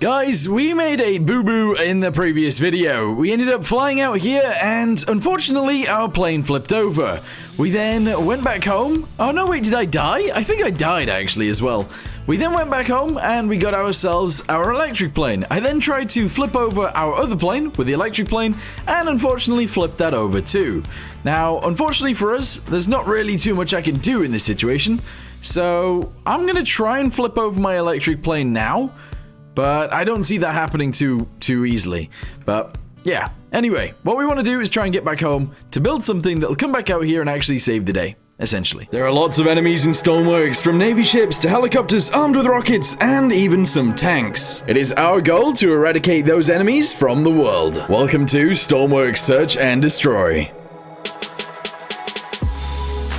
Guys, we made a boo-boo in the previous video. We ended up flying out here and unfortunately our plane flipped over. We then went back home. Oh no, wait, did I die? I think I died actually as well. We then went back home and we got ourselves our electric plane. I then tried to flip over our other plane with the electric plane and unfortunately flipped that over too. Now, unfortunately for us, there's not really too much I can do in this situation. So I'm going to try and flip over my electric plane now. But I don't see that happening too easily. But yeah, anyway, what we want to do is try and get back home to build something that'll come back out here and actually save the day, essentially. There are lots of enemies in Stormworks, from navy ships to helicopters armed with rockets and even some tanks. It is our goal to eradicate those enemies from the world. Welcome to Stormworks Search and Destroy.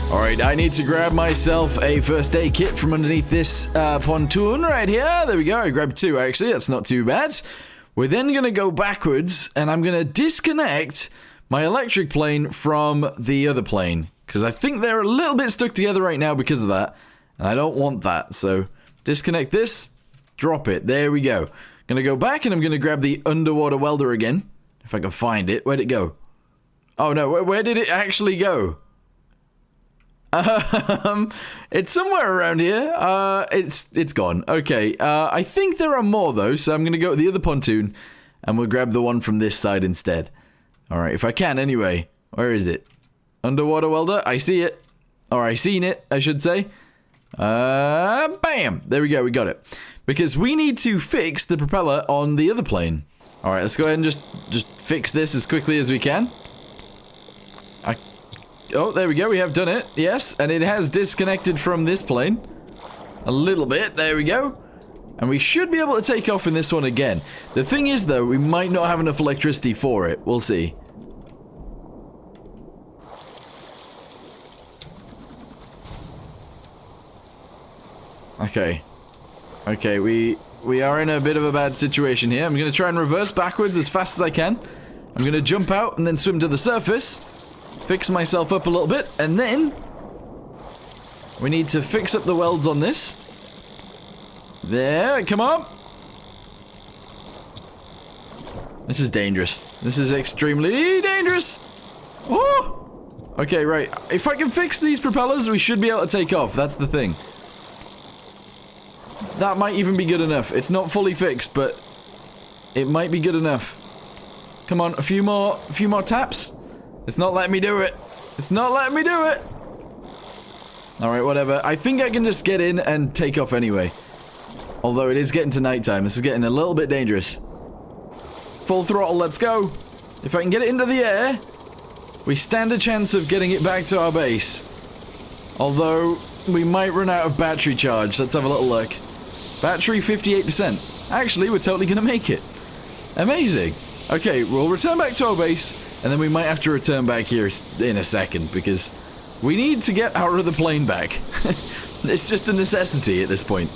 Alright, I need to grab myself a first aid kit from underneath this pontoon right here. There we go, I grabbed two actually, that's not too bad. We're then going to go backwards and I'm going to disconnect my electric plane from the other plane. Because I think they're a little bit stuck together right now because of that. And I don't want that, so disconnect this, drop it, there we go. Going to go back and I'm going to grab the underwater welder again. If I can find it, where'd it go? Oh no, where did it actually go? It's somewhere around here. It's gone. Okay, I think there are more though, so I'm gonna go to the other pontoon and we'll grab the one from this side instead. Alright, if I can anyway. Where is it? Underwater welder? I see it. Or I seen it, I should say. Bam! There we go, we got it. Because we need to fix the propeller on the other plane. Alright, let's go ahead and just fix this as quickly as we can. Oh, there we go, we have done it, yes, and it has disconnected from this plane. A little bit, there we go. And we should be able to take off in this one again. The thing is, though, we might not have enough electricity for it. We'll see. Okay. Okay, we are in a bit of a bad situation here. I'm going to try and reverse backwards as fast as I can. I'm going to jump out and then swim to the surface. Fix myself up a little bit, and then we need to fix up the welds on this. There, come on. This is dangerous. This is extremely dangerous. Oh! Okay, right. If I can fix these propellers, we should be able to take off. That's the thing. That might even be good enough. It's not fully fixed, but it might be good enough. Come on, a few more taps. It's not letting me do it. It's not letting me do it. Alright, whatever. I think I can just get in and take off anyway. Although it is getting to nighttime. This is getting a little bit dangerous. Full throttle, let's go. If I can get it into the air, we stand a chance of getting it back to our base. Although, we might run out of battery charge. Let's have a little look. Battery 58%. Actually, we're totally gonna make it. Amazing. Okay, we'll return back to our base. And then we might have to return back here in a second, because we need to get our other plane back. It's just a necessity at this point.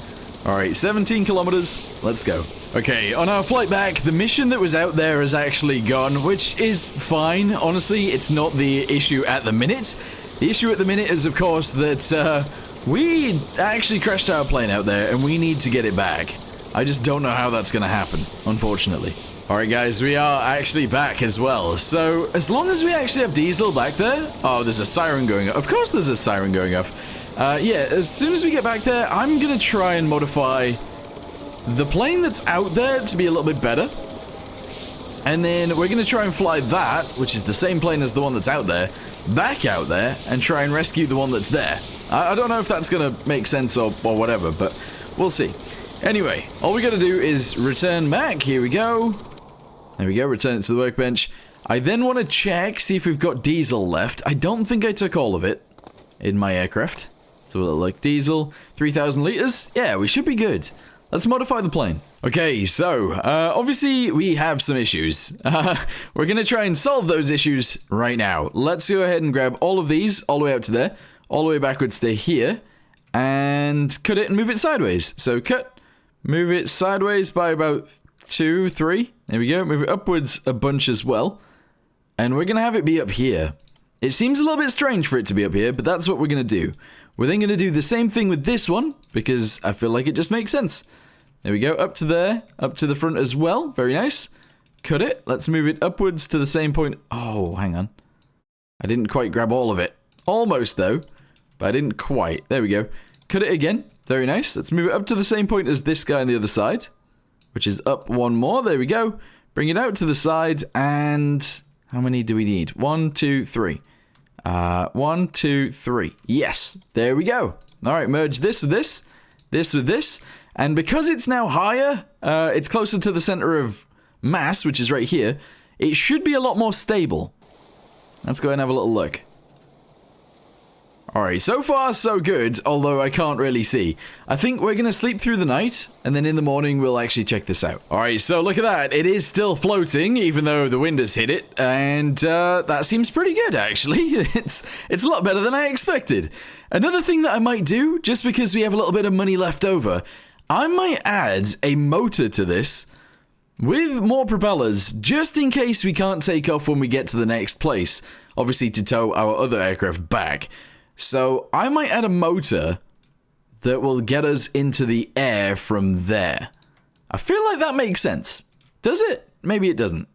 Alright, 17 kilometers, let's go. Okay, on our flight back, the mission that was out there has actually gone, which is fine. Honestly, it's not the issue at the minute. The issue at the minute is, of course, that we actually crashed our plane out there, and we need to get it back. I just don't know how that's going to happen, unfortunately. Alright guys, we are actually back as well. So, as long as we actually have diesel back there... Oh, there's a siren going off. Of course there's a siren going off. Yeah, as soon as we get back there, I'm going to try and modify the plane that's out there to be a little bit better. And then we're going to try and fly that, which is the same plane as the one that's out there, back out there and try and rescue the one that's there. I don't know if that's going to make sense or whatever, but we'll see. Anyway, all we got to do is return back. Here we go. There we go, return it to the workbench. I then want to check, see if we've got diesel left. I don't think I took all of it in my aircraft. So we'll look, diesel, 3,000 liters. Yeah, we should be good. Let's modify the plane. Okay, so, obviously we have some issues. We're going to try and solve those issues right now. Let's go ahead and grab all of these, all the way out to there, all the way backwards to here, and cut it and move it sideways. So cut, move it sideways by about 2, 3. There we go. Move it upwards a bunch as well. And we're going to have it be up here. It seems a little bit strange for it to be up here, but that's what we're going to do. We're then going to do the same thing with this one, because I feel like it just makes sense. There we go. Up to there. Up to the front as well. Very nice. Cut it. Let's move it upwards to the same point. Oh, hang on. I didn't quite grab all of it. Almost, though. But I didn't quite. There we go. Cut it again. Very nice. Let's move it up to the same point as this guy on the other side. Which is up one more. There we go. Bring it out to the side. And how many do we need? 1, 2, 3. 1, 2, 3. Yes. There we go. All right. Merge this with this. This with this. And because it's now higher, it's closer to the center of mass, which is right here, it should be a lot more stable. Let's go ahead and have a little look. Alright, so far so good, although I can't really see. I think we're going to sleep through the night, and then in the morning we'll actually check this out. Alright, so look at that. It is still floating, even though the wind has hit it, and that seems pretty good, actually. It's a lot better than I expected. Another thing that I might do, just because we have a little bit of money left over, I might add a motor to this with more propellers, just in case we can't take off when we get to the next place, obviously to tow our other aircraft back. So I might add a motor that will get us into the air from there. I feel like that makes sense. Does it? Maybe it doesn't.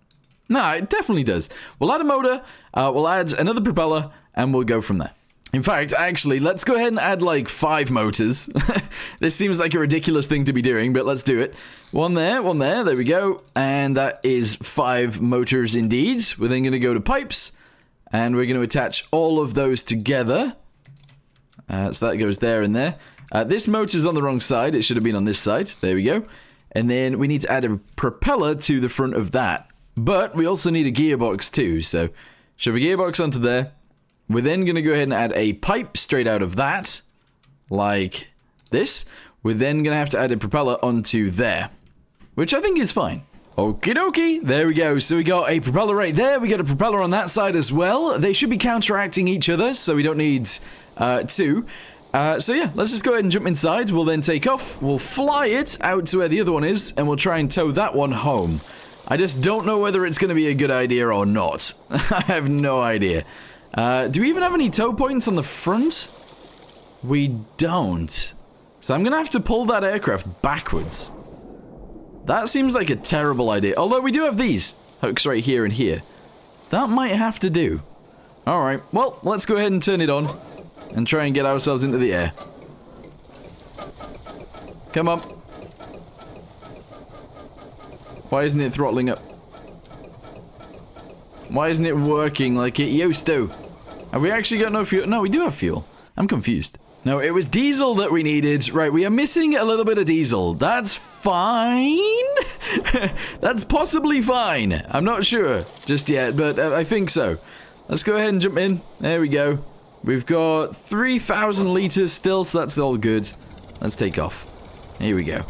No, it definitely does. We'll add a motor, we'll add another propeller, and we'll go from there. In fact, actually, let's go ahead and add like 5 motors. This seems like a ridiculous thing to be doing, but let's do it. One there, there we go. And that is 5 motors indeed. We're then going to go to pipes, and we're going to attach all of those together. So that goes there and there. This motor's on the wrong side. It should have been on this side. There we go. And then we need to add a propeller to the front of that. But we also need a gearbox too. So shove a gearbox onto there. We're then going to go ahead and add a pipe straight out of that. Like this. We're then going to have to add a propeller onto there. Which I think is fine. Okie dokie. There we go. So we got a propeller right there. We got a propeller on that side as well. They should be counteracting each other. So we don't need 2. So yeah, let's just go ahead and jump inside. We'll then take off. We'll fly it out to where the other one is. And we'll try and tow that one home. I just don't know whether it's going to be a good idea or not. I have no idea. Do we even have any tow points on the front? We don't. So I'm going to have to pull that aircraft backwards. That seems like a terrible idea. Although we do have these hooks right here and here. That might have to do. Alright, well, let's go ahead and turn it on. And try and get ourselves into the air. Come on. Why isn't it throttling up? Why isn't it working like it used to? Have we actually got no fuel? No, we do have fuel. I'm confused. No, it was diesel that we needed. Right, we are missing a little bit of diesel. That's fine. That's possibly fine. I'm not sure just yet, but I think so. Let's go ahead and jump in. There we go. We've got 3,000 liters still, so that's all good. Let's take off. Here we go.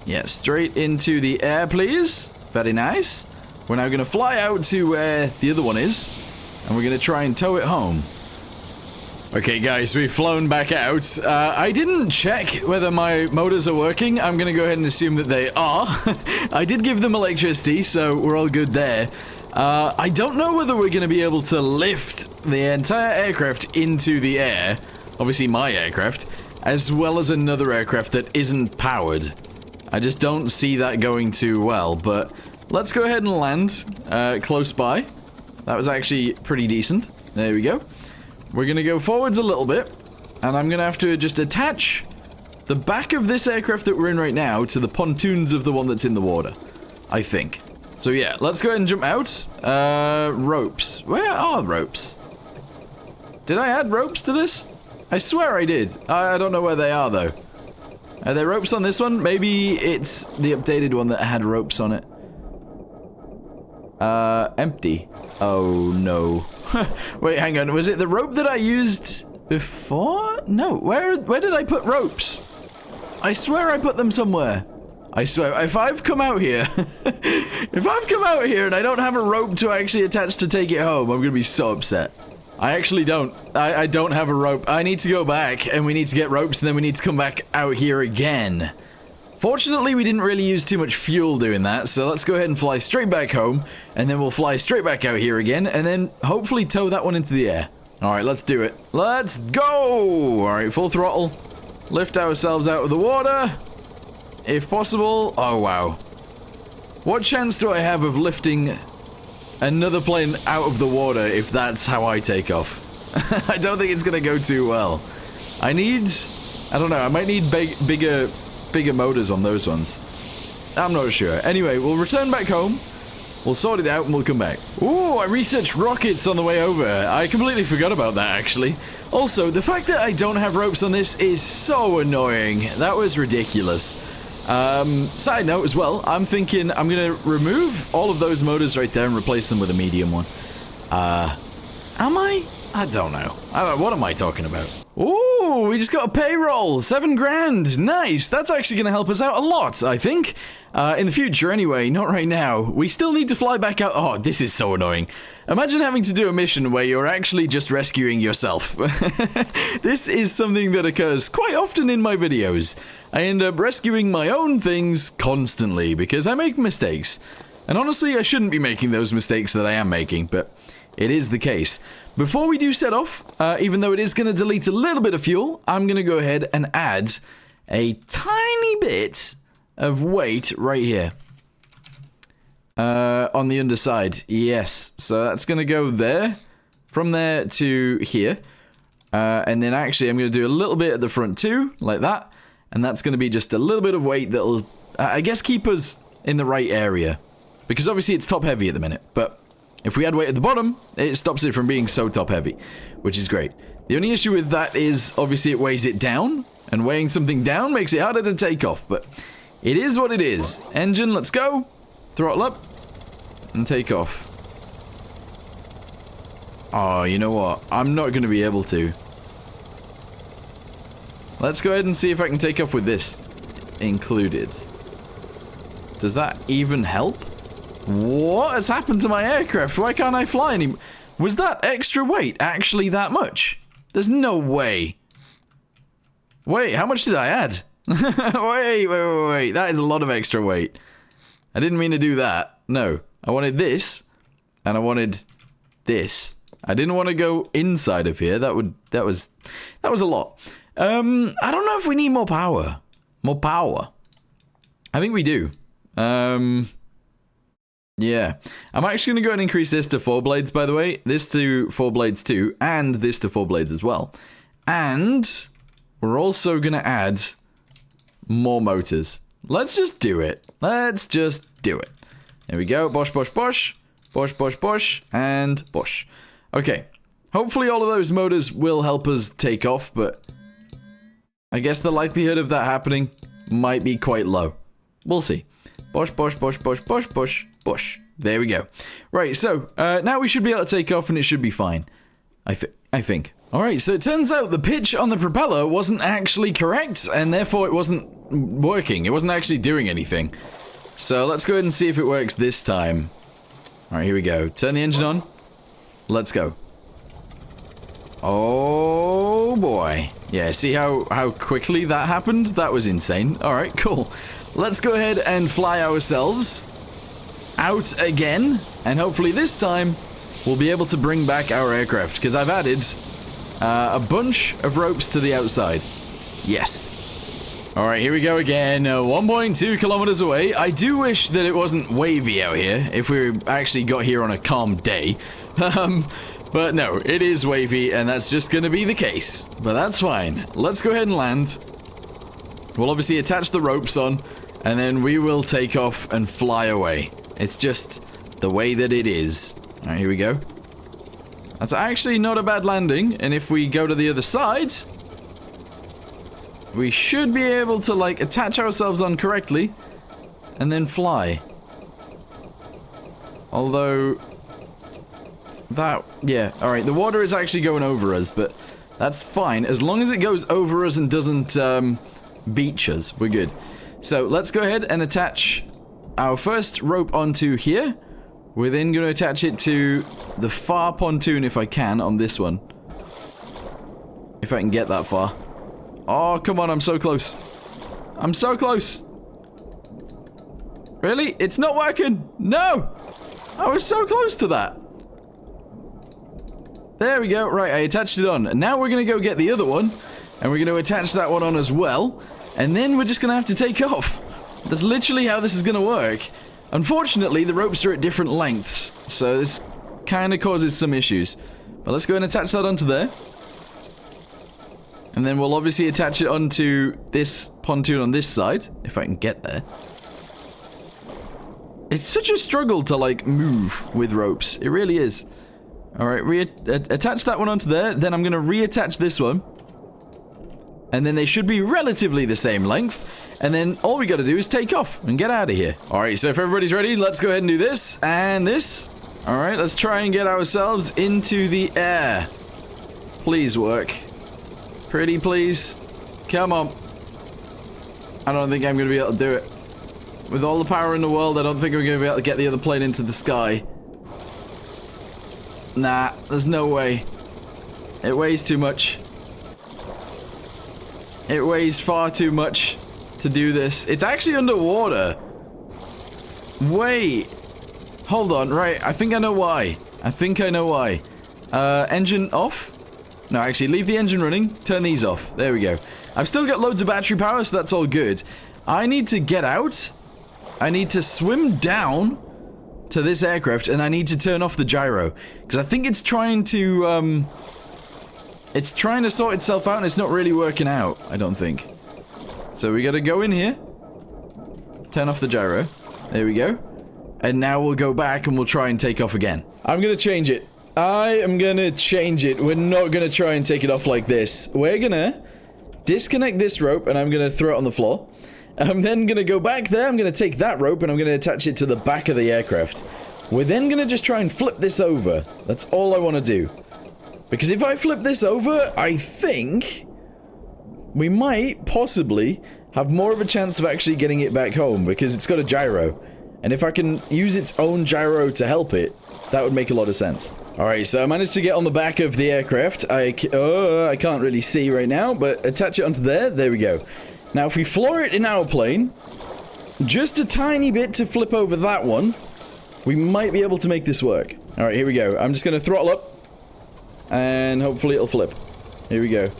Yeah, straight into the air, please. Very nice. We're now going to fly out to where the other one is, and we're going to try and tow it home. Okay, guys, we've flown back out. I didn't check whether my motors are working. I'm going to go ahead and assume that they are. I did give them electricity, so we're all good there. I don't know whether we're going to be able to lift the entire aircraft into the air, obviously my aircraft, as well as another aircraft that isn't powered. I just don't see that going too well, but let's go ahead and land close by. That was actually pretty decent. There we go. We're going to go forwards a little bit, and I'm going to have to just attach the back of this aircraft that we're in right now to the pontoons of the one that's in the water, I think. So yeah, let's go ahead and jump out. Ropes. Where are ropes? Did I add ropes to this? I swear I did. I don't know where they are, though. Are there ropes on this one? Maybe it's the updated one that had ropes on it. Empty. Oh, no. Wait, hang on. Was it the rope that I used before? No. Where did I put ropes? I swear I put them somewhere. I swear, if I've come out here, and I don't have a rope to actually attach to take it home, I'm gonna be so upset. I actually don't. I don't have a rope. I need to go back, and we need to get ropes, and then we need to come back out here again. Fortunately, we didn't really use too much fuel doing that, so let's go ahead and fly straight back home, and then we'll fly straight back out here again, and then hopefully tow that one into the air. Alright, let's do it. Let's go! Alright, full throttle. Lift ourselves out of the water. if possible. Oh, wow. What chance do I have of lifting another plane out of the water if that's how I take off? I don't think it's going to go too well. I don't know, I might need bigger motors on those ones. I'm not sure. Anyway, we'll return back home. We'll sort it out and we'll come back. Ooh, I researched rockets on the way over. I completely forgot about that, actually. Also, the fact that I don't have ropes on this is so annoying. That was ridiculous. Side note as well, I'm thinking I'm going to remove all of those motors right there and replace them with a medium one. Am I? I don't know. What am I talking about? Ooh, we just got a payroll. 7 grand. Nice. That's actually going to help us out a lot, I think. In the future, anyway. Not right now. We still need to fly back out. Oh, this is so annoying. Imagine having to do a mission where you're actually just rescuing yourself. This is something that occurs quite often in my videos. I end up rescuing my own things constantly because I make mistakes. And honestly, I shouldn't be making those mistakes that I am making, but it is the case. Before we do set off, even though it is going to delete a little bit of fuel, I'm going to go ahead and add a tiny bit of weight right here. On the underside, yes. So that's going to go there, from there to here. And then actually I'm going to do a little bit at the front too, like that. And that's going to be just a little bit of weight that'll, I guess, keep us in the right area. Because obviously it's top heavy at the minute, but if we add weight at the bottom, it stops it from being so top heavy, which is great. The only issue with that is, obviously, it weighs it down, and weighing something down makes it harder to take off, but it is what it is. Engine, let's go. Throttle up, and take off. Oh, you know what? I'm not going to be able to. Let's go ahead and see if I can take off with this included. Does that even help? What has happened to my aircraft? Why can't I fly anymore? Was that extra weight actually that much? There's no way. Wait, how much did I add? wait. That is a lot of extra weight. I didn't mean to do that. No. I wanted this, and I wanted this. I didn't want to go inside of here. That was a lot. I don't know if we need more power. More power. I think we do. Yeah. I'm actually going to go and increase this to 4 blades, by the way. This to 4 blades too, and this to 4 blades as well. And we're also going to add more motors. Let's just do it. Let's just do it. There we go. Bosh, bosh, bosh. Bosh, bosh, bosh. And bosh. Okay. Hopefully all of those motors will help us take off, but I guess the likelihood of that happening might be quite low. We'll see. Bosh, bosh, bosh, bosh, bosh, bosh, bosh. There we go. Right, so, now we should be able to take off and it should be fine. I think. Alright, so it turns out the pitch on the propeller wasn't actually correct, and therefore it wasn't working. It wasn't actually doing anything. So let's go ahead and see if it works this time. Alright, here we go. Turn the engine on. Let's go. Oh boy. Yeah, see how quickly that happened? That was insane. Alright, cool. Let's go ahead and fly ourselves out again, and hopefully this time we'll be able to bring back our aircraft, because I've added a bunch of ropes to the outside. Yes. Alright, here we go again. 1.2 kilometers away. I do wish that it wasn't wavy out here, if we actually got here on a calm day. But no, it is wavy, and that's just going to be the case. But that's fine. Let's go ahead and land. We'll obviously attach the ropes on, and then we will take off and fly away. It's just the way that it is. Alright, here we go. That's actually not a bad landing, and if we go to the other side, we should be able to, like, attach ourselves on correctly, and then fly. Although that, yeah, alright, the water is actually going over us, but that's fine. As long as it goes over us and doesn't beach us, we're good. So let's go ahead and attach our first rope onto here. We're then going to attach it to the far pontoon if I can on this one. If I can get that far. Oh, come on, I'm so close. I'm so close. Really? It's not working. No! I was so close to that. There we go. Right, I attached it on. And now we're going to go get the other one. And we're going to attach that one on as well. And then we're just going to have to take off. That's literally how this is going to work. Unfortunately, the ropes are at different lengths, so this kind of causes some issues. But let's go and attach that onto there. And then we'll obviously attach it onto this pontoon on this side, if I can get there. It's such a struggle to, like, move with ropes. It really is. Alright, attach that one onto there. Then I'm going to reattach this one. And then they should be relatively the same length. And then all we got to do is take off and get out of here. Alright, so if everybody's ready, let's go ahead and do this. And this. Alright, let's try and get ourselves into the air. Please work. Pretty please. Come on. I don't think I'm going to be able to do it. With all the power in the world, I don't think we're going to be able to get the other plane into the sky. Nah, there's no way. It weighs too much. It weighs far too much to do this. It's actually underwater. Wait. Hold on, right. I think I know why. Engine off? No, actually, leave the engine running. Turn these off. There we go. I've still got loads of battery power, so that's all good. I need to get out. I need to swim down to this aircraft, and I need to turn off the gyro. Because I think it's trying to, sort itself out, and it's not really working out, I don't think. So we gotta go in here. Turn off the gyro. There we go. And now we'll go back, and we'll try and take off again. I'm gonna change it. I am gonna change it. We're not gonna try and take it off like this. We're gonna disconnect this rope, and I'm gonna throw it on the floor. I'm then gonna go back there, I'm gonna take that rope, and I'm gonna attach it to the back of the aircraft. We're then gonna just try and flip this over. That's all I want to do. Because if I flip this over, I think we might possibly have more of a chance of actually getting it back home, because it's got a gyro. And if I can use its own gyro to help it, that would make a lot of sense. Alright, so I managed to get on the back of the aircraft. I can't really see right now, but attach it onto there. There we go. Now, if we floor it in our plane, just a tiny bit to flip over that one, we might be able to make this work. Alright, here we go. I'm just going to throttle up, and hopefully it'll flip. Here we go.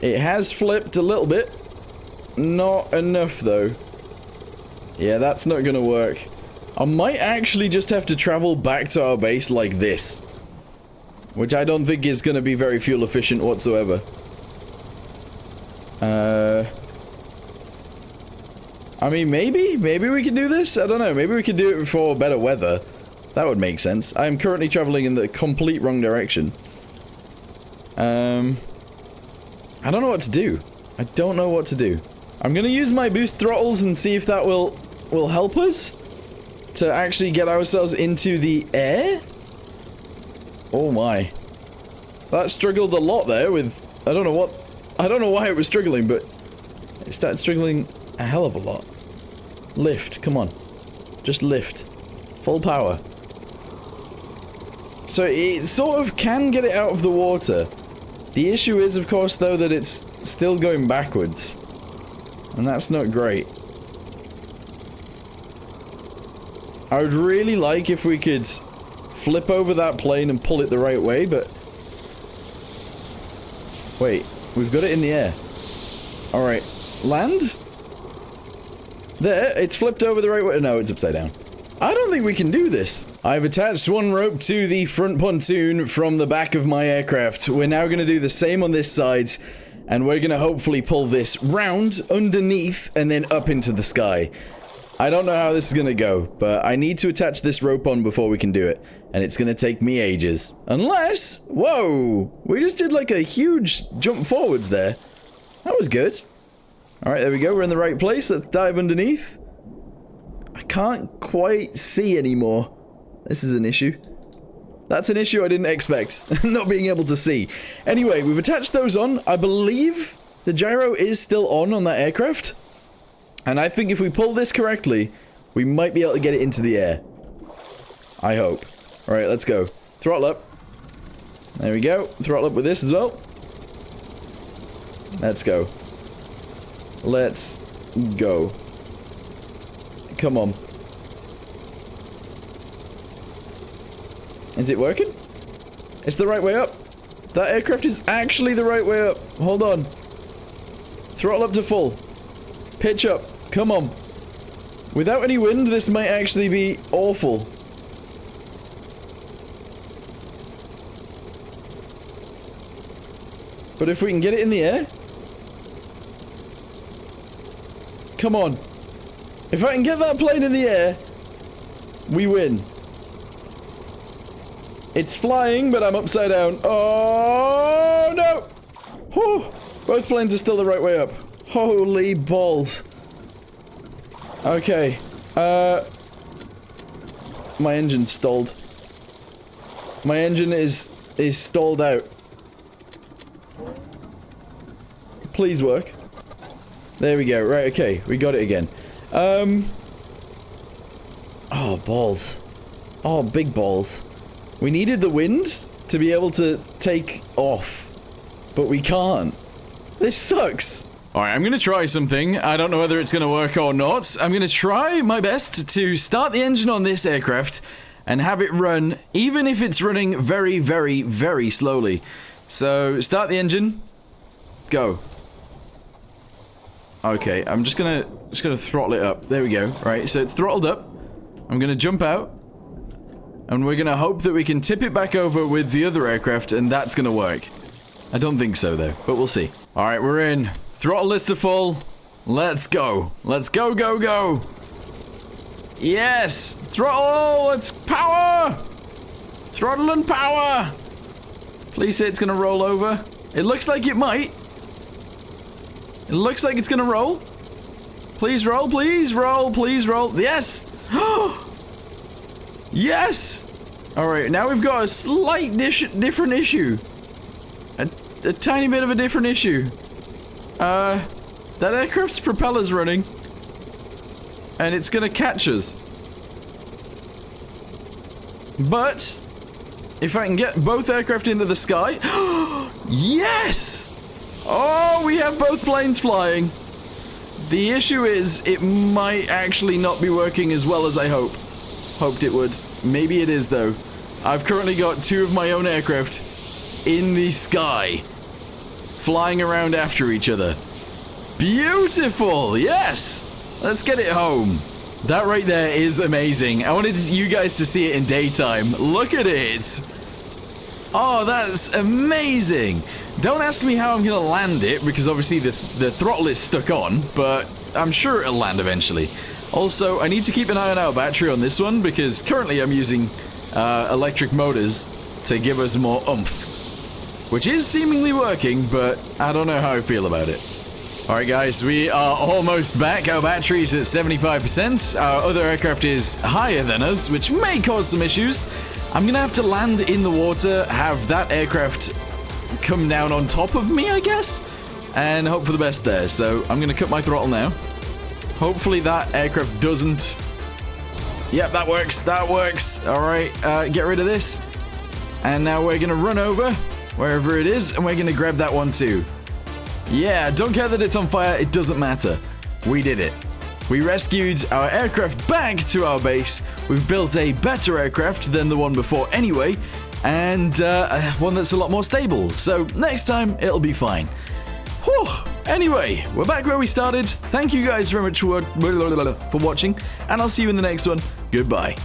It has flipped a little bit. Not enough, though. Yeah, that's not going to work. I might actually just have to travel back to our base like this. Which I don't think is going to be very fuel efficient whatsoever. I mean, maybe we can do this? I don't know. Maybe we could do it before better weather. That would make sense. I am currently traveling in the complete wrong direction. I don't know what to do. I don't know what to do. I'm gonna use my boost throttles and see if that will help us to actually get ourselves into the air. Oh my. That struggled a lot there with... I don't know why it was struggling, but it started struggling a hell of a lot. Lift, come on. Just lift. Full power. So it sort of can get it out of the water. The issue is, of course, though, that it's still going backwards. And that's not great. I would really like if we could flip over that plane and pull it the right way, but... Wait, we've got it in the air. Alright, land? There, it's flipped over the right way. No, it's upside down. I don't think we can do this. I've attached one rope to the front pontoon from the back of my aircraft. We're now going to do the same on this side, and we're going to hopefully pull this round underneath and then up into the sky. I don't know how this is going to go, but I need to attach this rope on before we can do it, and it's going to take me ages. Unless... Whoa! We just did like a huge jump forwards there. That was good. Alright, there we go. We're in the right place. Let's dive underneath. I can't quite see anymore. This is an issue. That's an issue I didn't expect. Not being able to see. Anyway, we've attached those on. I believe the gyro is still on that aircraft. And I think if we pull this correctly, we might be able to get it into the air. I hope. Alright, let's go. Throttle up. There we go. Throttle up with this as well. Let's go. Let's go. Come on. Is it working? It's the right way up. That aircraft is actually the right way up. Hold on. Throttle up to full. Pitch up. Come on. Without any wind, this might actually be awful. But if we can get it in the air... Come on. If I can get that plane in the air, we win. It's flying, but I'm upside down. Oh, no! Whew. Both planes are still the right way up. Holy balls. Okay. My engine's stalled. My engine is stalled out. Please work. There we go. Right, okay. We got it again. Oh, balls. Oh, big balls. We needed the wind to be able to take off. But we can't. This sucks. Alright, I'm gonna try something. I don't know whether it's gonna work or not. I'm gonna try my best to start the engine on this aircraft and have it run, even if it's running very, very, very slowly. So, start the engine. Go. Okay, I'm just gonna throttle it up. There we go. Right, so it's throttled up. I'm gonna jump out. And we're gonna hope that we can tip it back over with the other aircraft, and that's gonna work. I don't think so, though, but we'll see. Alright, we're in. Throttle is to full. Let's go. Let's go, go, go. Yes! Throttle! Let's power! Throttle and power! Please say it's gonna roll over. It looks like it might. It looks like it's gonna roll. Please roll, please roll, please roll. Yes! Yes! Alright, now we've got a slight different issue. A tiny bit of a different issue. That aircraft's propeller's running. And it's gonna catch us. But, if I can get both aircraft into the sky... Yes! Oh, we have both planes flying. The issue is, it might actually not be working as well as I hoped it would. Maybe it is, though. I've currently got two of my own aircraft in the sky, flying around after each other. Beautiful! Yes! Let's get it home. That right there is amazing. I wanted you guys to see it in daytime. Look at it! Oh, that's amazing! Don't ask me how I'm gonna land it, because obviously the throttle is stuck on, but I'm sure it'll land eventually. Also, I need to keep an eye on our battery on this one, because currently I'm using electric motors to give us more oomph. Which is seemingly working, but I don't know how I feel about it. Alright guys, we are almost back. Our battery's at 75%. Our other aircraft is higher than us, which may cause some issues. I'm gonna have to land in the water, have that aircraft come down on top of me, I guess? And hope for the best there. So I'm gonna cut my throttle now. Hopefully that aircraft doesn't... Yep, that works, that works. Alright, get rid of this. And now we're gonna run over wherever it is, and we're gonna grab that one too. Yeah, don't care that it's on fire, it doesn't matter. We did it. We rescued our aircraft back to our base. We've built a better aircraft than the one before anyway, and one that's a lot more stable. So next time, it'll be fine. Whew. Anyway, we're back where we started. Thank you guys very much for watching, and I'll see you in the next one. Goodbye.